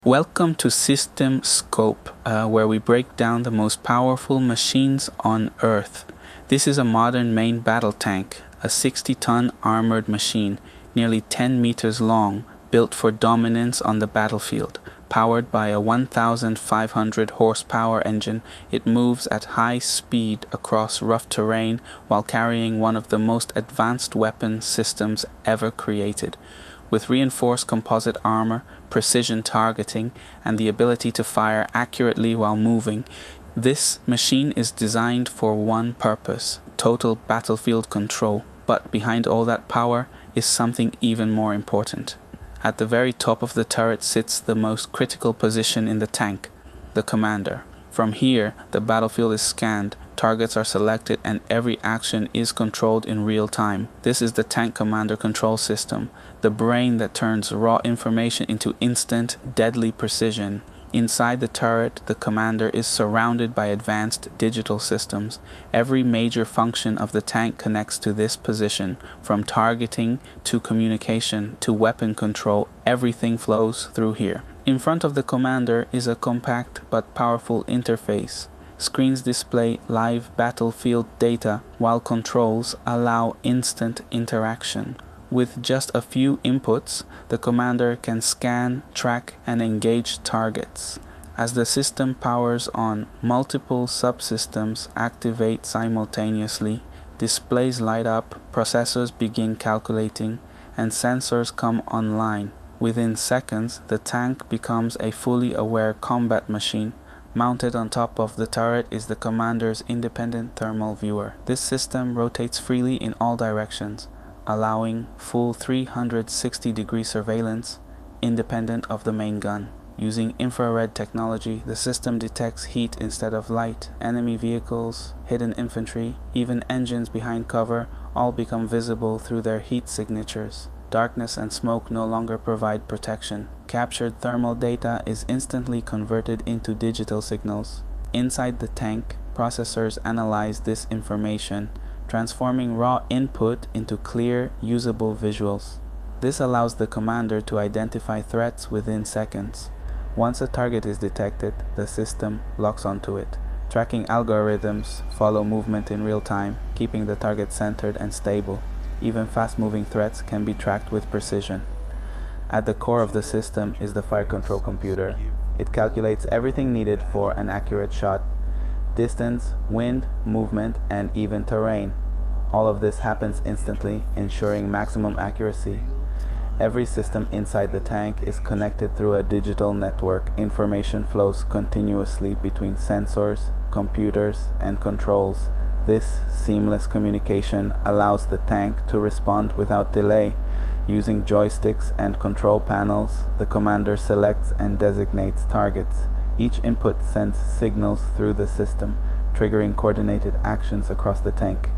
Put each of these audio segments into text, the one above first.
Welcome to System Scope, where we break down the most powerful machines on Earth. This is a modern main battle tank, a 60-ton armored machine, nearly 10 meters long, built for dominance on the battlefield. Powered by a 1,500 horsepower engine, it moves at high speed across rough terrain while carrying one of the most advanced weapon systems ever created. With reinforced composite armor, precision targeting, and the ability to fire accurately while moving, this machine is designed for one purpose: total battlefield control. But behind all that power is something even more important. At the very top of the turret sits the most critical position in the tank, the commander. From here, the battlefield is scanned, targets are selected, and every action is controlled in real time. This is the tank commander control system, the brain that turns raw information into instant, deadly precision. Inside the turret, the commander is surrounded by advanced digital systems. Every major function of the tank connects to this position. From targeting to communication to weapon control, everything flows through here. In front of the commander is a compact but powerful interface. Screens display live battlefield data, while controls allow instant interaction. With just a few inputs, the commander can scan, track, and engage targets. As the system powers on, multiple subsystems activate simultaneously, displays light up, processors begin calculating, and sensors come online. Within seconds, the tank becomes a fully aware combat machine. Mounted on top of the turret is the commander's independent thermal viewer. This system rotates freely in all directions, allowing full 360-degree surveillance independent of the main gun. Using infrared technology, the system detects heat instead of light. Enemy vehicles, hidden infantry, even engines behind cover all become visible through their heat signatures. Darkness and smoke no longer provide protection. Captured thermal data is instantly converted into digital signals. Inside the tank, processors analyze this information, transforming raw input into clear, usable visuals. This allows the commander to identify threats within seconds. Once a target is detected, the system locks onto it. Tracking algorithms follow movement in real time, keeping the target centered and stable. Even fast-moving threats can be tracked with precision. At the core of the system is the fire control computer. It calculates everything needed for an accurate shot: distance, wind, movement, and even terrain. All of this happens instantly, ensuring maximum accuracy. Every system inside the tank is connected through a digital network. Information flows continuously between sensors, computers, and controls. This seamless communication allows the tank to respond without delay. Using joysticks and control panels, the commander selects and designates targets. Each input sends signals through the system, triggering coordinated actions across the tank.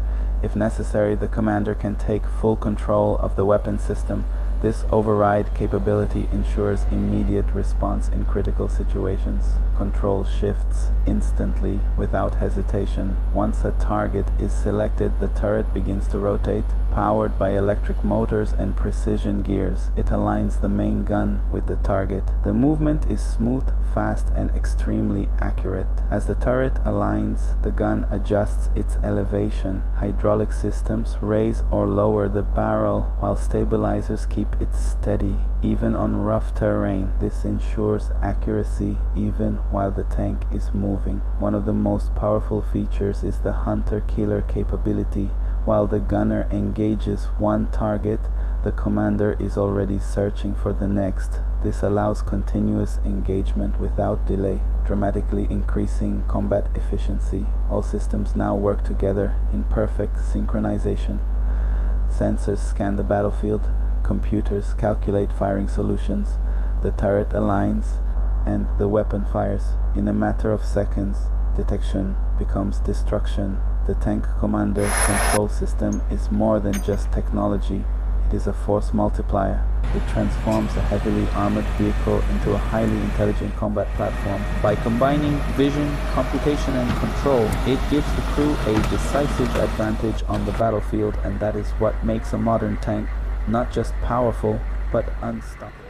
If necessary, the commander can take full control of the weapon system. This override capability ensures immediate response in critical situations. Control shifts instantly without hesitation. Once a target is selected, the turret begins to rotate. Powered by electric motors and precision gears, it aligns the main gun with the target. The movement is smooth, fast, and extremely accurate. As the turret aligns, the gun adjusts its elevation. Hydraulic systems raise or lower the barrel, while stabilizers keep it steady. Even on rough terrain, this ensures accuracy even while the tank is moving. One of the most powerful features is the hunter-killer capability. While the gunner engages one target, the commander is already searching for the next. This allows continuous engagement without delay, dramatically increasing combat efficiency. All systems now work together in perfect synchronization. Sensors scan the battlefield, computers calculate firing solutions, the turret aligns, and the weapon fires. In a matter of seconds, detection becomes destruction. The tank commander control system is more than just technology. It is a force multiplier. It transforms a heavily armored vehicle into a highly intelligent combat platform. By combining vision, computation, and control, it gives the crew a decisive advantage on the battlefield, and that is what makes a modern tank not just powerful, but unstoppable.